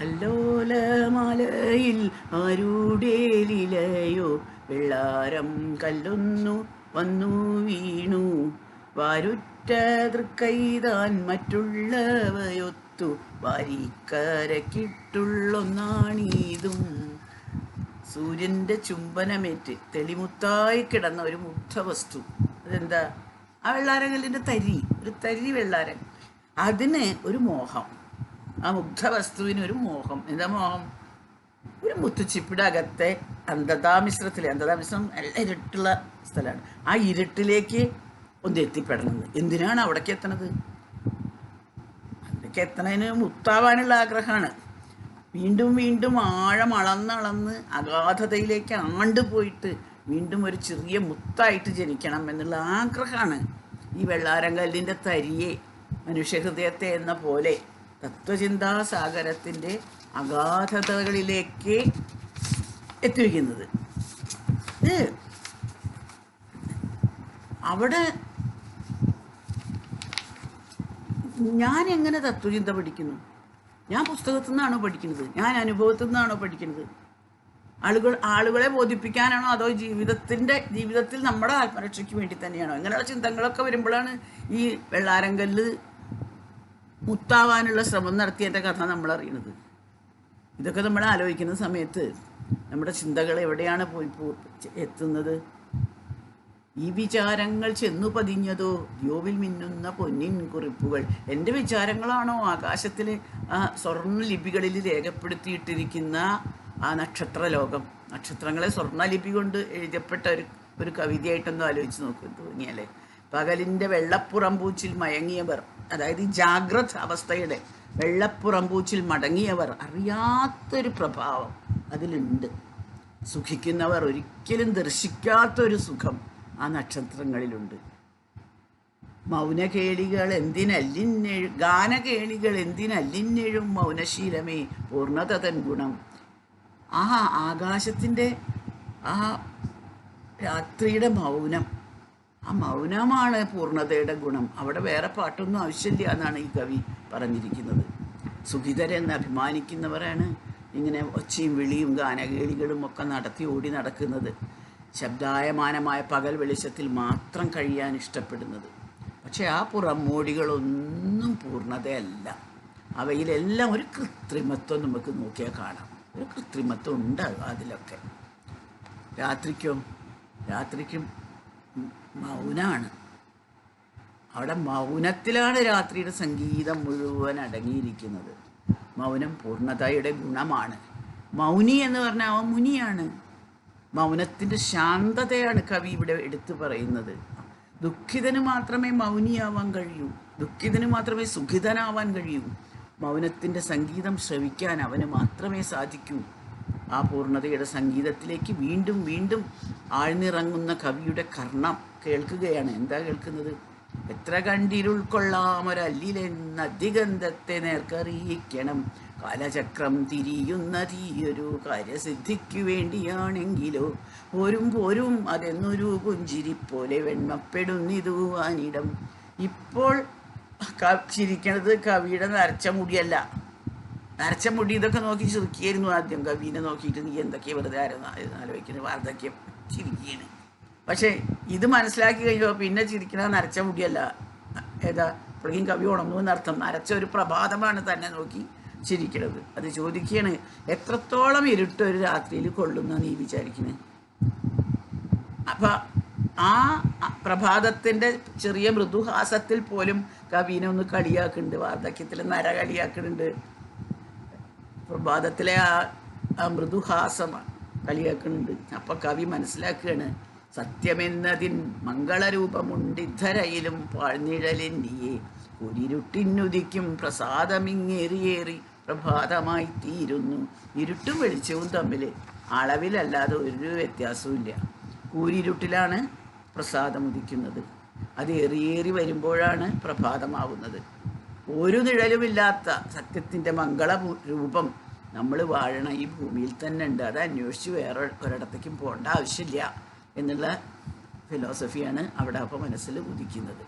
കല്ലോലമാലയിൽ ആരുടേലിലയോ വെള്ളാരം കല്ലൊന്നു വന്നു വീണു. വാരുറ്റ തൃക്കൈതാൻ മറ്റുള്ളവയൊത്തു വാരിക്കരക്കിട്ടുള്ളൊന്നാണീതും. സൂര്യൻ്റെ ചുംബനമേറ്റ് തെളിമുത്തായി കിടന്ന ഒരു മുഗ്ധവസ്തു. അതെന്താ? ആ വെള്ളാരങ്കല്ലിൻ്റെ തരി, ഒരു തരി വെള്ളാരം. അതിന് ഒരു മോഹം, ആ മുഗ്ധവസ്തുവിന് ഒരു മോഹം. എന്താ മോഹം? ഒരു മുത്തുച്ചിപ്പിയുടെ അകത്തെ അന്ധതാമിശ്രം നല്ല ഇരുട്ടുള്ള സ്ഥലമാണ്. ആ ഇരുട്ടിലേക്ക് ഒന്ന് എത്തിപ്പെടണത്. എന്തിനാണ് അവിടേക്ക് എത്തണത്? അവിടേക്ക് എത്തണതിന് മുത്താവാനുള്ള ആഗ്രഹമാണ്. വീണ്ടും വീണ്ടും ആഴം അളന്നളന്ന് അഗാധതയിലേക്ക് ആണ്ടുപോയിട്ട് വീണ്ടും ഒരു ചെറിയ മുത്തായിട്ട് ജനിക്കണം എന്നുള്ള ആഗ്രഹമാണ് ഈ വെള്ളാരങ്കല്ലിൻ്റെ തരിയെ, മനുഷ്യഹൃദയത്തെ എന്ന പോലെ തത്വചിന്താസാഗരത്തിൻ്റെ അഗാധതകളിലേക്ക് എത്തിവയ്ക്കുന്നത്. ഇത് അവിടെ ഞാൻ എങ്ങനെ തത്വചിന്ത പഠിക്കുന്നു? ഞാൻ പുസ്തകത്തിൽ നിന്നാണോ പഠിക്കുന്നത്? ഞാൻ അനുഭവത്തിൽ നിന്നാണോ പഠിക്കുന്നത്? ആളുകളെ ബോധിപ്പിക്കാനാണോ? അതോ ജീവിതത്തിൽ നമ്മുടെ ആത്മരക്ഷയ്ക്ക് വേണ്ടി തന്നെയാണോ? ഇങ്ങനെയുള്ള ചിന്തകളൊക്കെ വരുമ്പോഴാണ് ഈ വെള്ളാരങ്കല്ല് മുത്താവാനുള്ള ശ്രമം നടത്തിയതിൻ്റെ കഥ നമ്മൾ അറിയുന്നത്. ഇതൊക്കെ നമ്മൾ ആലോചിക്കുന്ന സമയത്ത് നമ്മുടെ ചിന്തകൾ എവിടെയാണ് പോയി എത്തുന്നത്? ഈ വിചാരങ്ങൾ ചെന്നു പതിഞ്ഞതോ ദ്യോവിൽ മിന്നുന്ന പൊന്നിൻ കുറിപ്പുകൾ. എൻ്റെ വിചാരങ്ങളാണോ ആകാശത്തിൽ ആ സ്വർണ്ണലിപികളിൽ രേഖപ്പെടുത്തിയിട്ടിരിക്കുന്ന ആ നക്ഷത്ര ലോകം? നക്ഷത്രങ്ങളെ സ്വർണ്ണലിപി കൊണ്ട് എഴുതപ്പെട്ട ഒരു കവിതയായിട്ടൊന്നും ആലോചിച്ച് നോക്കും തോന്നിയാലേ. പകലിൻ്റെ വെള്ളപ്പുറമ്പൂച്ചിൽ മയങ്ങിയവർ, അതായത് ഈ ജാഗ്രത അവസ്ഥയുടെ വെള്ളപ്പുറമ്പൂച്ചിൽ മടങ്ങിയവർ അറിയാത്തൊരു പ്രഭാവം അതിലുണ്ട്. സുഖിക്കുന്നവർ ഒരിക്കലും ദർശിക്കാത്തൊരു സുഖം ആ നക്ഷത്രങ്ങളിലുണ്ട്. ഗാനകേളികൾ എന്തിനല്ലിന്നെഴും മൗനശീലമേ പൂർണ്ണത തൻ ഗുണം. ആ ആകാശത്തിൻ്റെ ആ രാത്രിയുടെ മൗനം, ആ മൗനമാണ് പൂർണ്ണതയുടെ ഗുണം. അവിടെ വേറെ പാട്ടൊന്നും ആവശ്യമില്ല എന്നാണ് ഈ കവി പറഞ്ഞിരിക്കുന്നത്. സുഖിതരെന്ന് അഭിമാനിക്കുന്നവരാണ് ഇങ്ങനെ ഒച്ചയും വിളിയും ഗാനകേളികളും ഒക്കെ നടത്തി ഓടി നടക്കുന്നത്. ശബ്ദായമാനമായ പകൽ വെളിച്ചത്തിൽ മാത്രം കഴിയാൻ ഇഷ്ടപ്പെടുന്നത്. പക്ഷെ ആ പുറമോടികളൊന്നും പൂർണ്ണതയല്ല. അവയിലെല്ലാം ഒരു കൃത്രിമത്വം നമുക്ക് നോക്കിയാൽ കാണാം. ഒരു കൃത്രിമത്വം ഉണ്ട് അതിലൊക്കെ. രാത്രിക്കും മൗനമാണ്. അവിടെ മൗനത്തിലാണ് രാത്രിയുടെ സംഗീതം മുഴുവൻ അടങ്ങിയിരിക്കുന്നത്. മൗനം പൂർണ്ണതയുടെ ഗുണമാണ്. മൗനി എന്ന് പറഞ്ഞാൽ അവൻ മുനിയാണ്. മൗനത്തിൻ്റെ ശാന്തതയാണ് കവി ഇവിടെ എടുത്തു പറയുന്നത്. ദുഃഖിതന് മാത്രമേ മൗനിയാവാൻ കഴിയൂ. ദുഃഖിതന് മാത്രമേ സുഖിതനാവാൻ കഴിയൂ. മൗനത്തിൻ്റെ സംഗീതം ശ്രവിക്കാൻ അവന് മാത്രമേ സാധിക്കൂ. ആ പൂർണ്ണതയുടെ സംഗീതത്തിലേക്ക് വീണ്ടും വീണ്ടും ആഴ്ന്നിറങ്ങുന്ന കവിയുടെ കർണം കേൾക്കുകയാണ്. എന്താ കേൾക്കുന്നത്? എത്ര കണ്ടിരുൾക്കൊള്ളാമൊരല്ലിലെന്ന അതിഗന്ധത്തെ നേർക്കറിയിക്കണം. കാലചക്രം തിരിയുന്ന തീയൊരു കാര്യസിദ്ധിക്കു വേണ്ടിയാണെങ്കിലോ പോരും അതെന്നൊരു പുഞ്ചിരി പോലെ വെണ്മപ്പെടുന്നിതു വാനിടം. ഇപ്പോൾ ചിരിക്കണത് കവിയുടെ നരച്ച മുടിയല്ല. നരച്ച മുടി ഇതൊക്കെ നോക്കി ചിരിക്കുകയായിരുന്നു ആദ്യം. കവിനെ നോക്കിയിട്ട് നീ എന്തൊക്കെയാണ് വെറുതെ ആലോചിക്കുന്നത്, വാർദ്ധക്യം ചിരിക്കുകയാണ്. പക്ഷേ ഇത് മനസ്സിലാക്കി കഴിഞ്ഞപ്പോൾ പിന്നെ ചിരിക്കണ നരച്ച മുടിയല്ല. ഏതാ? ഇപ്പോഴേക്കും കവി ഉണർന്നു എന്നർത്ഥം. നരച്ച ഒരു പ്രഭാതമാണ് തന്നെ നോക്കി ചിരിക്കണത്. അത് ചോദിക്കുകയാണ്, എത്രത്തോളം ഇരുട്ട് ഒരു രാത്രിയിൽ കൊള്ളുന്ന നീ വിചാരിക്കുന്നത്? അപ്പം ആ പ്രഭാതത്തിൻ്റെ ചെറിയ മൃദുഹാസത്തിൽ പോലും കവിനെ ഒന്ന് കളിയാക്കുന്നുണ്ട്. വാർദ്ധക്യത്തിൽ നര കളിയാക്കുന്നുണ്ട്. പ്രഭാതത്തിലെ ആ മൃദുഹാസം കളിയാക്കുന്നുണ്ട്. അപ്പം കവി മനസ്സിലാക്കുകയാണ്, സത്യമെന്നതിൻ മംഗളരൂപമുണ്ടിദ്ധരയിലും പാഴ്നിഴലിൻ്റെയേ ഒരിരുട്ടിനുദിക്കും പ്രസാദമിങ്ങേറിയേറി പ്രഭാതമായി തീരുന്നു. ഇരുട്ടും വെളിച്ചവും തമ്മിൽ അളവിലല്ലാതെ ഒരു വ്യത്യാസവും ഇല്ല. കൂരിരുട്ടിലാണ് പ്രസാദം ഉദിക്കുന്നത്. അത് ഏറിയേറി വരുമ്പോഴാണ് പ്രഭാതമാവുന്നത്. ഒരു നിഴലുമില്ലാത്ത സത്യത്തിൻ്റെ മംഗള രൂപം നമ്മൾ വാഴണ ഈ ഭൂമിയിൽ തന്നെ ഉണ്ട്. അത് അന്വേഷിച്ച് വേറെ ഒരിടത്തേക്കും പോകേണ്ട ആവശ്യമില്ല എന്നുള്ള ഫിലോസഫിയാണ് അവിടെ അപ്പോൾ മനസ്സിൽ ഉദിക്കുന്നത്.